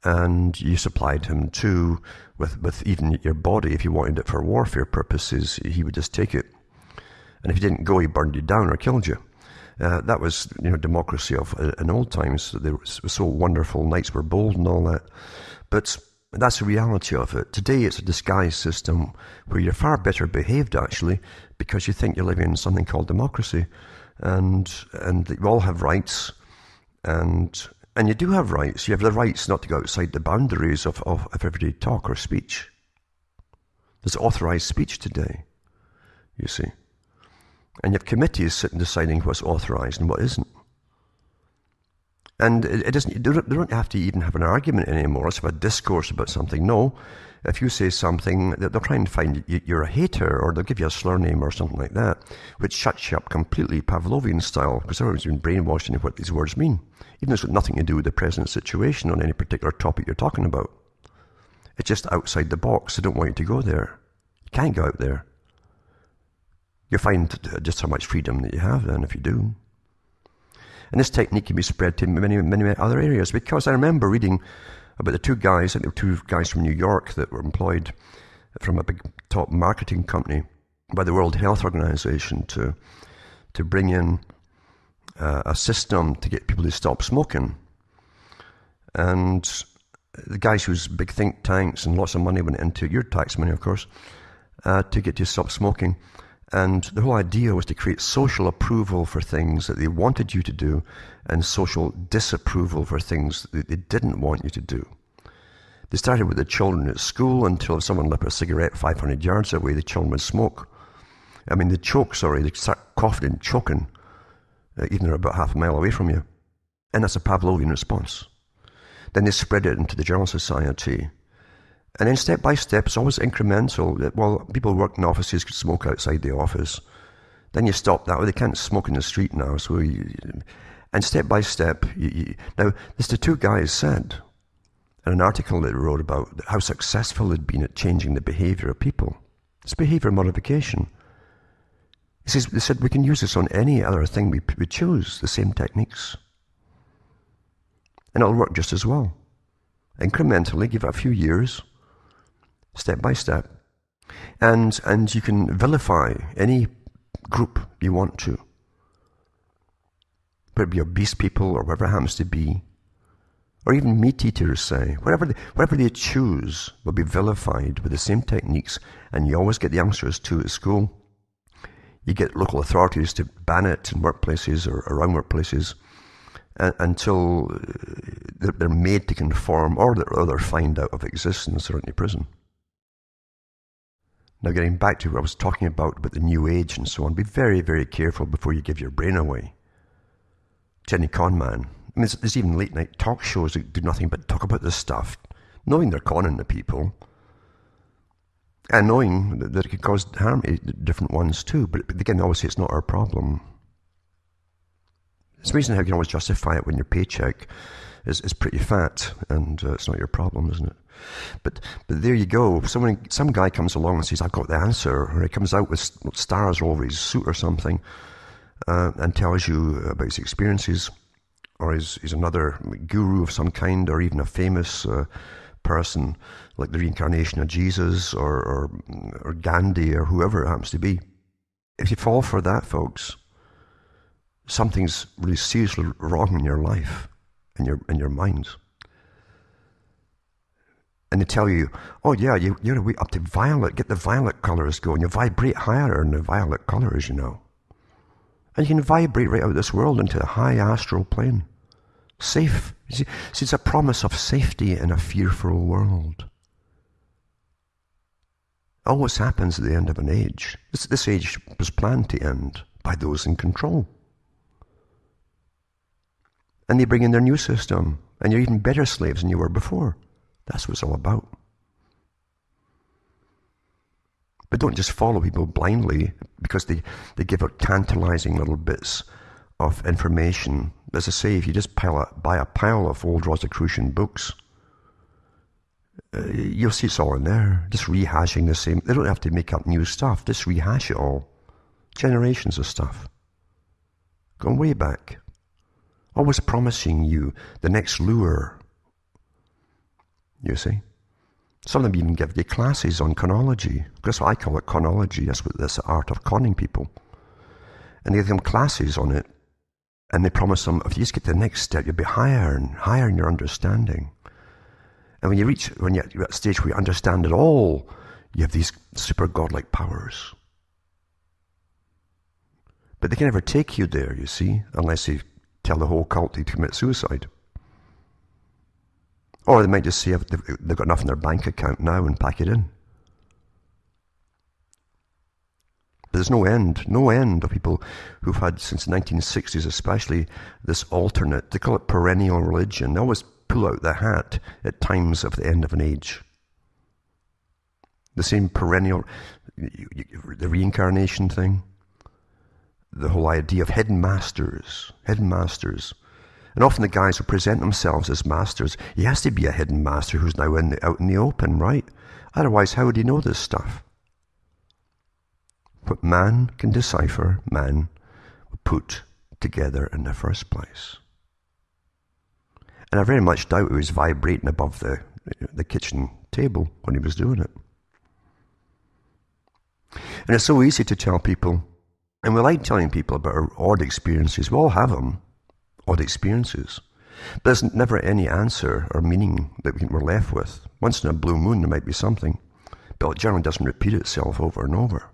And you supplied him too with even your body. If you wanted it for warfare purposes, he would just take it. And if you didn't go, he burned you down or killed you. That was, democracy of in old times. It was so wonderful. Knights were bold and all that. But that's the reality of it. Today, it's a disguised system where you're far better behaved, actually, because you think you're living in something called democracy, and you all have rights, and you do have rights. You have the rights not to go outside the boundaries of everyday talk or speech. There's authorized speech today, you see. And you have committees sitting deciding what's authorized and what isn't. And it isn't, they don't have to even have an argument anymore. It's about a discourse about something. No, if you say something, they'll try and find you're a hater, or they'll give you a slur name or something like that, which shuts you up completely Pavlovian style, because everyone's been brainwashed into what these words mean. Even though it's got nothing to do with the present situation on any particular topic you're talking about. It's just outside the box. They don't want you to go there. You can't go out there. You'll find just how much freedom that you have then if you do. And this technique can be spread to many, many other areas, because I remember reading about the two guys, I think there were two guys from New York that were employed from a big top marketing company by the World Health Organization to bring in a system to get people to stop smoking. And the guys whose big think tanks and lots of money went into, your tax money of course, to get you to stop smoking. And the whole idea was to create social approval for things that they wanted you to do and social disapproval for things that they didn't want you to do. They started with the children at school until if someone lit a cigarette 500 yards away, the children would smoke. They'd start coughing and choking, even they're about half a mile away from you. And that's a Pavlovian response. Then they spread it into the general society. And then step by step, it's always incremental. Well, people who work in offices could smoke outside the office. Then you stop that. Well, they can't smoke in the street now. And step by step, now, this the two guys said in an article that they wrote about how successful they'd been at changing the behavior of people. It's behavior modification. They said we can use this on any other thing we choose, the same techniques. And it'll work just as well. Incrementally, give it a few years, step by step. And you can vilify any group you want to. Whether it be obese people or whatever it happens to be. Or even meat eaters, say. Whatever they choose will be vilified with the same techniques, and you always get the youngsters too at school. You get local authorities to ban it in workplaces or around workplaces until they're made to conform or they're fined out of existence or into prison. Now, getting back to what I was talking about the New Age and so on, be very, very careful before you give your brain away to any con man. There's even late night talk shows that do nothing but talk about this stuff, knowing they're conning the people, and knowing that it could cause harm to different ones too. But again, obviously it's not our problem. It's amazing how you can always justify it when your paycheck is pretty fat, and it's not your problem, isn't it? But there you go. Some guy comes along and says, I've got the answer, or he comes out with stars all over his suit or something, and tells you about his experiences. or he's another guru of some kind, or even a famous person like the reincarnation of Jesus or Gandhi or whoever it happens to be. If you fall for that, folks, something's really seriously wrong in your life, in your mind. And they tell you, oh yeah, you're way up to violet, get the violet colors going. You vibrate higher in the violet colors, you know. And you can vibrate right out of this world into a high astral plane. Safe. See, it's a promise of safety in a fearful world. Always happens at the end of an age. This age was planned to end by those in control. And they bring in their new system, and you're even better slaves than you were before. That's what it's all about. But don't just follow people blindly because they give out tantalizing little bits of information. As I say, if you just buy a pile of old Rosicrucian books, you'll see it's all in there. Just rehashing the same. They don't have to make up new stuff. Just rehash it all. Generations of stuff. Going way back. Always promising you the next lure. You see? Some of them even give you classes on chronology. That's what I call it, chronology. That's the art of conning people. And they give them classes on it. And they promise them, if you just get to the next step, you'll be higher and higher in your understanding. And when you're at a stage where you understand it all, you have these super godlike powers. But they can never take you there, you see, unless you tell the whole cult to commit suicide. Or they might just say they've got enough in their bank account now and pack it in. But there's no end of people who've had, since the 1960s especially, this alternate, they call it perennial religion. They always pull out the hat at times of the end of an age. The same perennial, the reincarnation thing, the whole idea of hidden masters. And often the guys who present themselves as masters, he has to be a hidden master who's now out in the open, right? Otherwise, how would he know this stuff? What man can decipher, man will put together in the first place. And I very much doubt he was vibrating above the kitchen table when he was doing it. And it's so easy to tell people, and we like telling people about our odd experiences. We all have them, odd experiences. But there's never any answer or meaning that we're left with. Once in a blue moon there might be something, but it generally doesn't repeat itself over and over.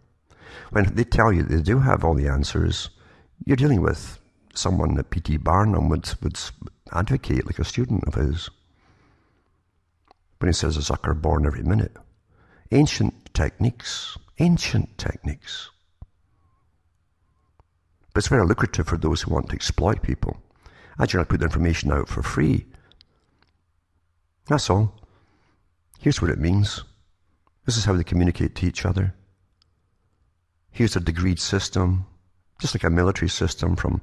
When they tell you they do have all the answers, you're dealing with someone that P.T. Barnum would advocate, like a student of his, when he says a sucker born every minute. Ancient techniques. But it's very lucrative for those who want to exploit people. I generally put the information out for free. That's all. Here's what it means. This is how they communicate to each other. Here's a degreed system, just like a military system, from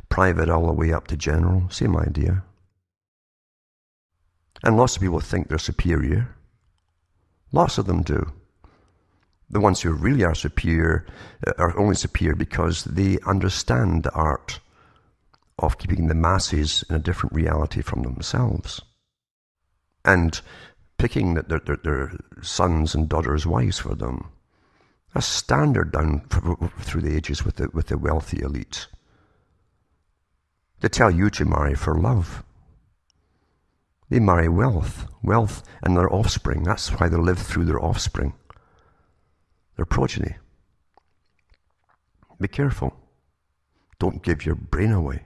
private all the way up to general. Same idea. And lots of people think they're superior. Lots of them do. The ones who really are superior are only superior because they understand the art of keeping the masses in a different reality from themselves. And picking their sons and daughters' wives for them. That's standard down through the ages with the wealthy elite. They tell you to marry for love. They marry wealth and their offspring. That's why they live through their offspring, their progeny. Be careful. Don't give your brain away.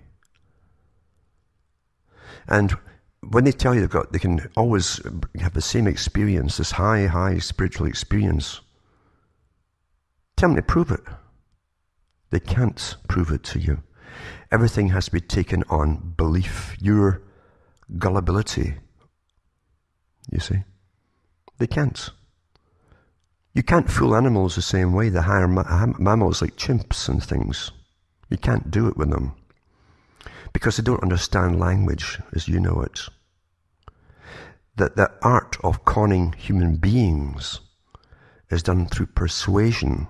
And when they tell you they can always have the same experience, this high spiritual experience, tell them to prove it. They can't prove it to you. Everything has to be taken on belief, your gullibility. You see? They can't. You can't fool animals the same way, the higher mammals like chimps and things. You can't do it with them. Because they don't understand language as you know it. That the art of conning human beings is done through persuasion,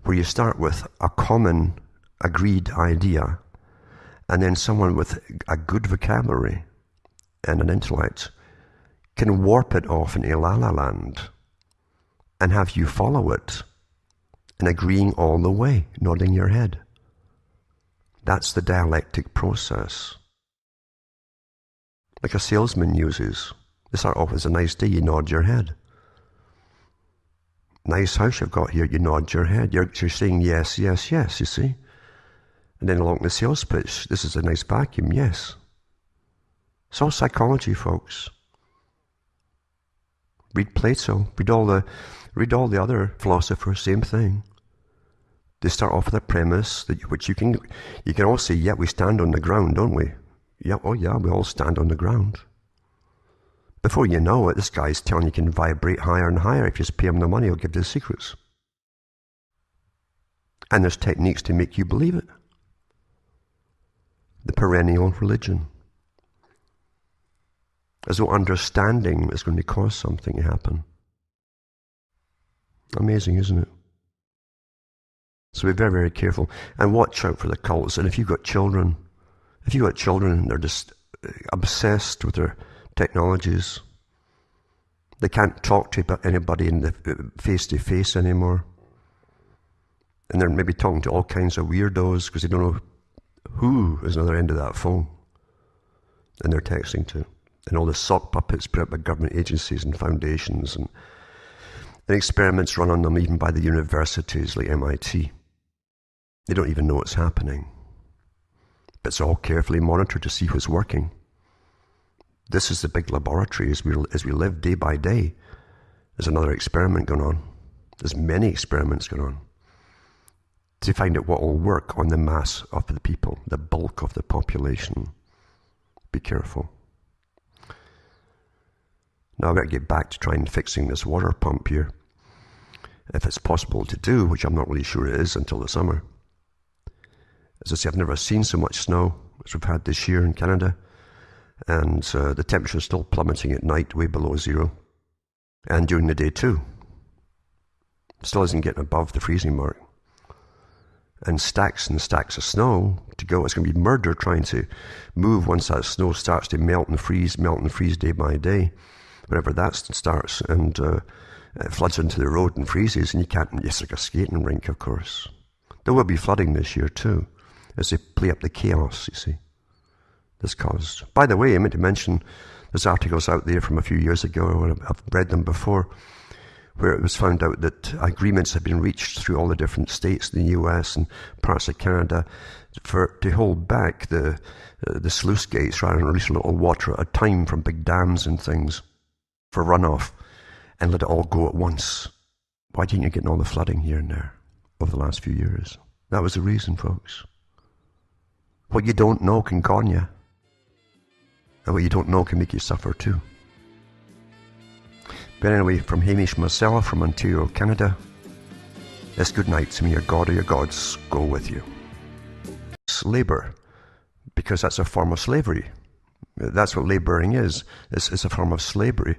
where you start with a common agreed idea, And then someone with a good vocabulary and an intellect can warp it off into la la land and have you follow it and agreeing all the way, nodding your head. That's the dialectic process. Like a salesman uses. They start off as a nice day, you nod your head. Nice house you've got here, you nod your head. You're saying yes, yes, yes, you see. And then along the sales pitch, this is a nice vacuum, yes. It's all psychology, folks. Read Plato, read all the other philosophers, same thing. They start off with a premise which you can all say, yeah, we stand on the ground, don't we? Yeah, oh yeah, we all stand on the ground. Before you know it, this guy's telling you can vibrate higher and higher. If you just pay him the money, he'll give you the secrets. And there's techniques to make you believe it. The perennial religion. As though understanding is going to cause something to happen. Amazing, isn't it? So be very, very careful. And watch out for the cults. And if you've got children and they're just obsessed with their technologies, they can't talk to anybody in the face-to-face anymore. And they're maybe talking to all kinds of weirdos because they don't know who is on the other end of that phone. And they're texting to. And all the sock puppets put up by government agencies and foundations and experiments run on them even by the universities like MIT. They don't even know what's happening. But it's all carefully monitored to see what's working. This is the big laboratory as we live day by day. There's another experiment going on. There's many experiments going on to find out what will work on the mass of the people, the bulk of the population. Be careful. Now I've got to get back to trying fixing this water pump here. If it's possible to do, which I'm not really sure it is until the summer. As I say, I've never seen so much snow as we've had this year in Canada. And the temperature is still plummeting at night, way below zero. And during the day too. Still isn't getting above the freezing mark. And stacks of snow to go. It's going to be murder trying to move once that snow starts to melt and freeze day by day. Whenever that starts and it floods into the road and freezes and you can't, it's like a skating rink, of course. There will be flooding this year too, as they play up the chaos, you see, this caused. By the way, I meant to mention, there's articles out there from a few years ago, I've read them before, where it was found out that agreements had been reached through all the different states in the US and parts of Canada to hold back the sluice gates rather than release a little water at a time from big dams and things for runoff and let it all go at once. Why didn't you get all the flooding here and there over the last few years? That was the reason, folks. What you don't know can con you. And what you don't know can make you suffer too. But anyway, from Hamish myself, from Ontario, Canada, it's good night to me. Your God or your gods go with you. It's labour, because that's a form of slavery. That's what labouring is. It's a form of slavery.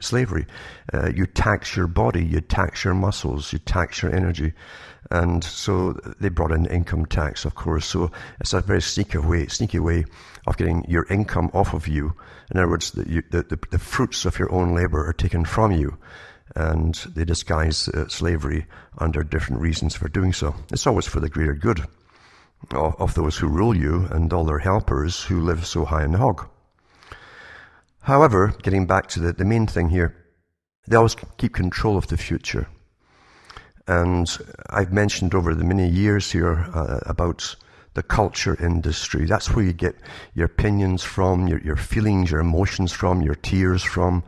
You tax your body, you tax your muscles, you tax your energy. And so they brought in income tax, of course. So it's a very sneaky way of getting your income off of you. In other words, the fruits of your own labour are taken from you. And they disguise slavery under different reasons for doing so. It's always for the greater good of those who rule you and all their helpers who live so high in the hog. However, getting back to the main thing here, they always keep control of the future. And I've mentioned over the many years here about the culture industry. That's where you get your opinions from, your feelings, your emotions from, your tears from,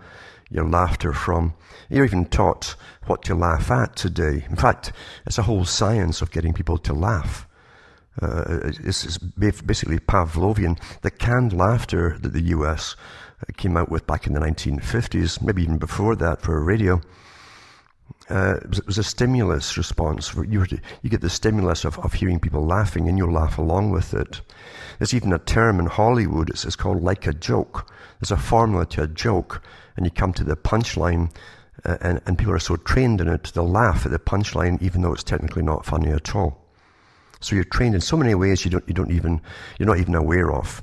your laughter from. You're even taught what to laugh at today. In fact, it's a whole science of getting people to laugh. It's basically Pavlovian. The canned laughter that the US came out with back in the 1950s, maybe even before that for radio, it was a stimulus response. You get the stimulus of hearing people laughing, and you'll laugh along with it. There's even a term in Hollywood, it's called like a joke. There's a formula to a joke, and you come to the punchline, and people are so trained in it, they'll laugh at the punchline even though it's technically not funny at all. So you're trained in so many ways you're not even aware of.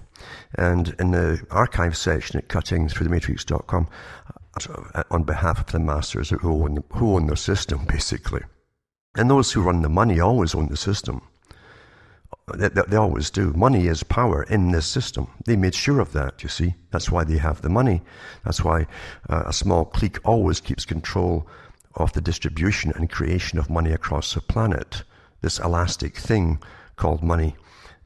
And in the archive section at cuttingthroughthematrix.com, on behalf of the masters who own the system, basically. And those who run the money always own the system. They always do. Money is power in this system. They made sure of that, you see. That's why they have the money. That's why a small clique always keeps control of the distribution and creation of money across the planet. This elastic thing called money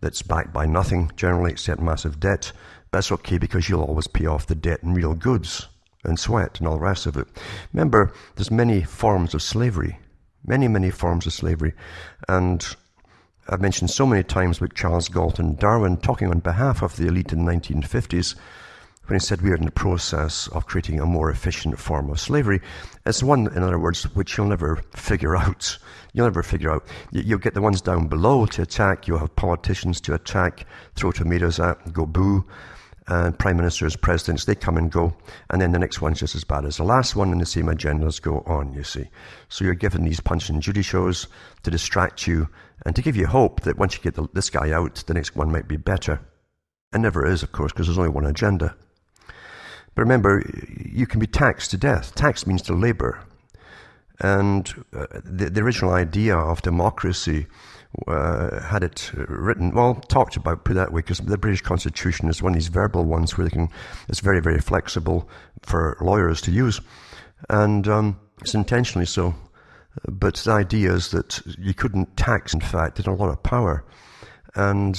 that's backed by nothing, generally, except massive debt. But that's okay because you'll always pay off the debt in real goods and sweat and all the rest of it. Remember, there's many forms of slavery. Many forms of slavery. And I've mentioned so many times with Charles Galton Darwin talking on behalf of the elite in the 1950s when he said we are in the process of creating a more efficient form of slavery. It's one, in other words, which you'll never figure out. You'll never figure out. You'll get the ones down below to attack. You'll have politicians to attack, throw tomatoes at, go boo. And prime ministers, presidents, they come and go. And then the next one's just as bad as the last one, and the same agendas go on, you see. So you're given these Punch and Judy shows to distract you and to give you hope that once you get this guy out, the next one might be better. It never is, of course, because there's only one agenda. But remember, you can be taxed to death. Tax means to labor. And the original idea of democracy had it written, well, talked about, put it that way, because the British Constitution is one of these verbal ones where it's very, very flexible for lawyers to use. And it's intentionally so. But the idea is that you couldn't tax, in fact, it had a lot of power. And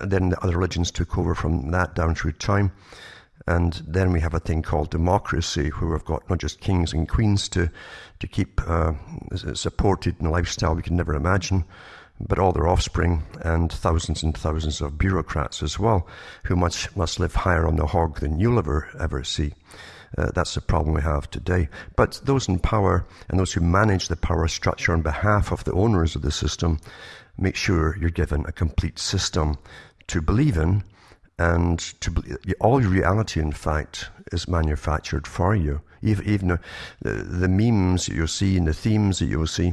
then the other religions took over from that down through time. And then we have a thing called democracy, where we've got not just kings and queens to keep supported in a lifestyle we can never imagine, but all their offspring and thousands of bureaucrats as well, who must live higher on the hog than you'll ever see. That's the problem we have today. But those in power and those who manage the power structure on behalf of the owners of the system make sure you're given a complete system to believe in. And all your reality, in fact, is manufactured for you. Even the memes that you'll see and the themes that you'll see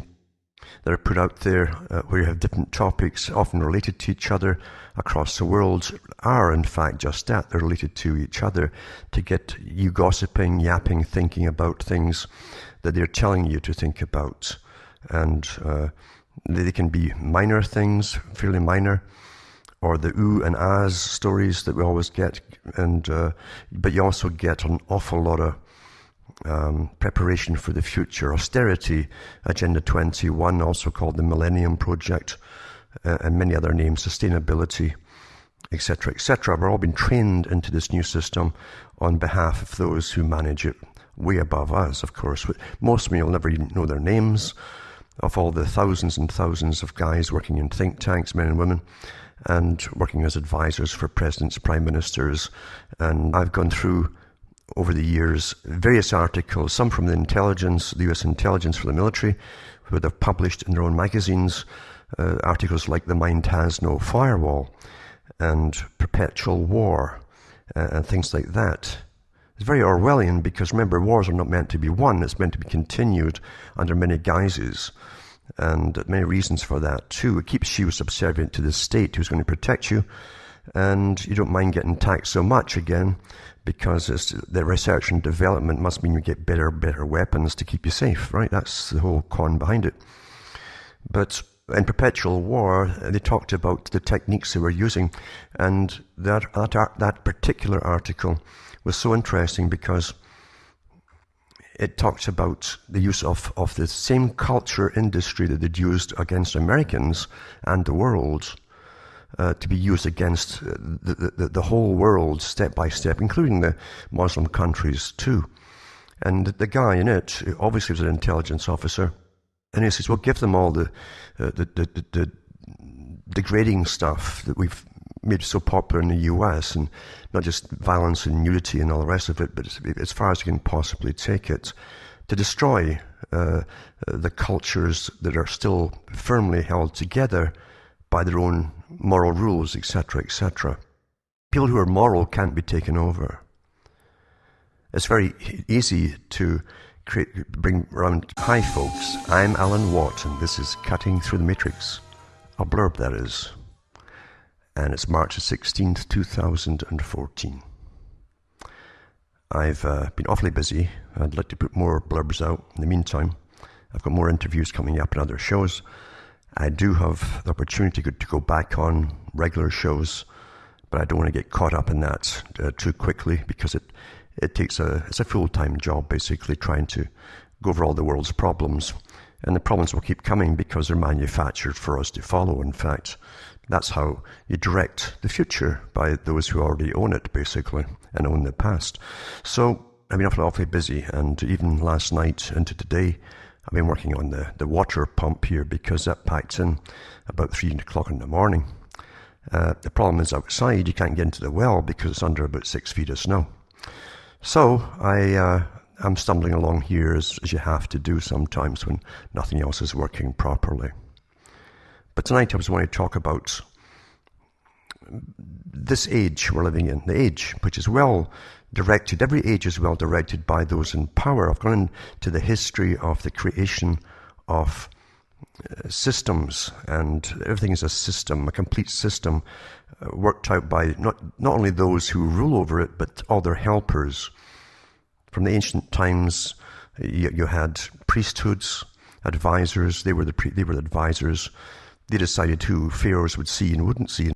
that are put out there where you have different topics often related to each other across the world are, in fact, just that. They're related to each other to get you gossiping, yapping, thinking about things that they're telling you to think about. And they can be minor things, fairly minor, or the ooh and ahs stories that we always get, and but you also get an awful lot of preparation for the future. Austerity, Agenda 21, also called the Millennium Project, and many other names, sustainability, etc., etc. We're all being trained into this new system on behalf of those who manage it way above us, of course. Most of me will never even know their names, of all the thousands and thousands of guys working in think tanks, men and women, and working as advisors for presidents, prime ministers. And I've gone through, over the years, various articles, some from the intelligence, the US intelligence for the military, who they've published in their own magazines, articles like The Mind Has No Firewall and Perpetual War, and things like that. It's very Orwellian because, remember, wars are not meant to be won. It's meant to be continued under many guises. And many reasons for that too. It keeps you subservient to the state who's going to protect you, and you don't mind getting taxed so much again, because the research and development must mean you get better weapons to keep you safe, right? That's the whole con behind it. But in Perpetual War, they talked about the techniques they were using, and that particular article was so interesting because it talks about the use of the same culture industry that they'd used against Americans and the world to be used against the whole world step by step, including the Muslim countries too. And the guy in it obviously was an intelligence officer, and he says, well, give them all the degrading stuff that we've made so popular in the US, and not just violence and nudity and all the rest of it, but as far as you can possibly take it, to destroy the cultures that are still firmly held together by their own moral rules, etc., etc. People who are moral can't be taken over. It's very easy to bring around, hi folks, I'm Alan Watt, and this is Cutting Through the Matrix. A blurb, that is. And it's March the 16th, 2014. I've been awfully busy. I'd like to put more blurbs out. In the meantime, I've got more interviews coming up in other shows. I do have the opportunity to go back on regular shows, but I don't want to get caught up in that too quickly, because it takes it's a full-time job, basically, trying to go over all the world's problems. And the problems will keep coming because they're manufactured for us to follow. In fact, that's how you direct the future, by those who already own it, basically, and own the past. So I've been awfully busy, and even last night into today, I've been working on the water pump here, because that packed in about 3 o'clock in the morning. The problem is outside, you can't get into the well because it's under about 6 feet of snow. So I'm stumbling along here as you have to do sometimes when nothing else is working properly. But tonight I was wanting to talk about this age we're living in, the age which is well directed. Every age is well directed by those in power. I've gone into the history of the creation of systems, and everything is a system, a complete system, worked out by not only those who rule over it, but all their helpers. From the ancient times, you had priesthoods, advisors. They were the advisors. They decided who pharaohs would see and wouldn't see.